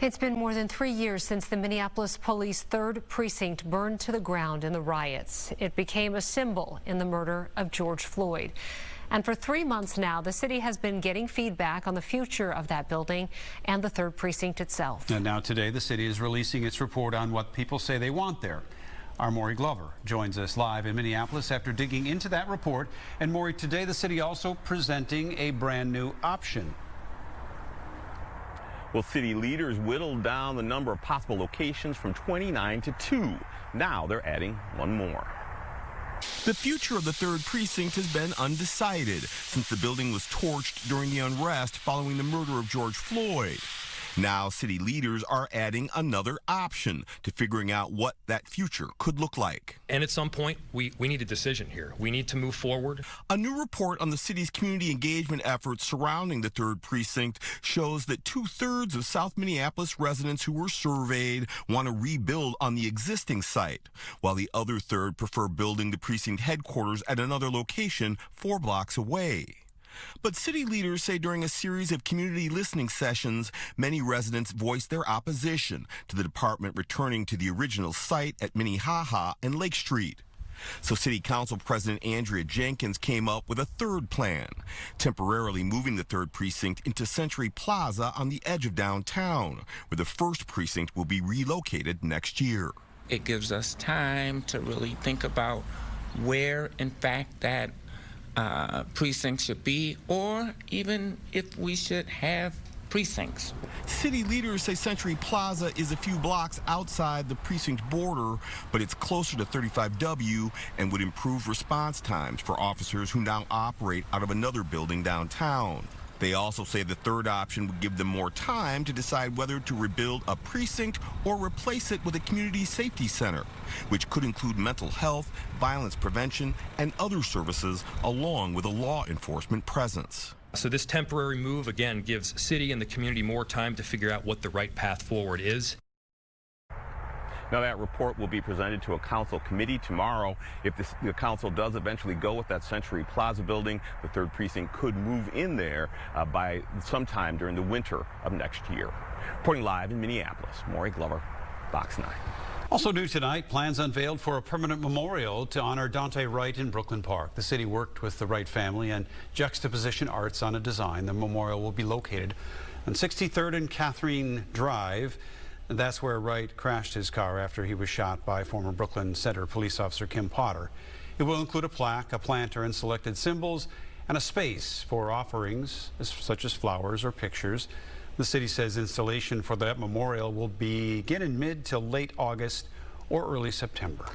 It's been more than 3 years since the Minneapolis Police 3rd Precinct burned to the ground in the riots. It became a symbol in the murder of George Floyd. And for 3 months now, the city has been getting feedback on the future of that building and the 3rd Precinct itself. And now today, the city is releasing its report on what people say they want there. Our Maury Glover joins us live in Minneapolis after digging into that report. And Maury, today the city also presenting a brand new option. Well, city leaders whittled down the number of possible locations from 29 to 2. Now they're adding one more. The future of the 3rd Precinct has been undecided since the building was torched during the unrest following the murder of George Floyd. Now city leaders are adding another option to figuring out what that future could look like. And at some point, we need a decision here. We need to move forward. A new report on the city's community engagement efforts surrounding the 3rd Precinct shows that 2/3 of South Minneapolis residents who were surveyed want to rebuild on the existing site, while the other third prefer building the precinct headquarters at another location 4 blocks away. But city leaders say during a series of community listening sessions, many residents voiced their opposition to the department returning to the original site at Minnehaha and Lake Street. So City Council President Andrea Jenkins came up with a third plan, temporarily moving the 3rd Precinct into Century Plaza on the edge of downtown, where the 1st Precinct will be relocated next year. It gives us time to really think about where, in fact, that precinct should be, or even if we should have precincts. City leaders say Century Plaza is a few blocks outside the precinct border, but it's closer to 35W and would improve response times for officers who now operate out of another building downtown. They also say the third option would give them more time to decide whether to rebuild a precinct or replace it with a community safety center, which could include mental health, violence prevention, and other services, along with a law enforcement presence. So this temporary move, again, gives city and the community more time to figure out what the right path forward is. Now that report will be presented to a council committee tomorrow. If the council does eventually go with that Century Plaza building, the 3rd Precinct could move in there by sometime during the winter of next year. Reporting live in Minneapolis, Maury Glover, Fox 9. Also new tonight, plans unveiled for a permanent memorial to honor Dante Wright in Brooklyn Park. The city worked with the Wright family and Juxtaposition Arts on a design. The memorial will be located on 63rd and Catherine Drive. That's where Wright crashed his car after he was shot by former Brooklyn Center police officer Kim Potter. It will include a plaque, a planter, and selected symbols, and a space for offerings such as flowers or pictures. The city says installation for that memorial will begin in mid to late August or early September.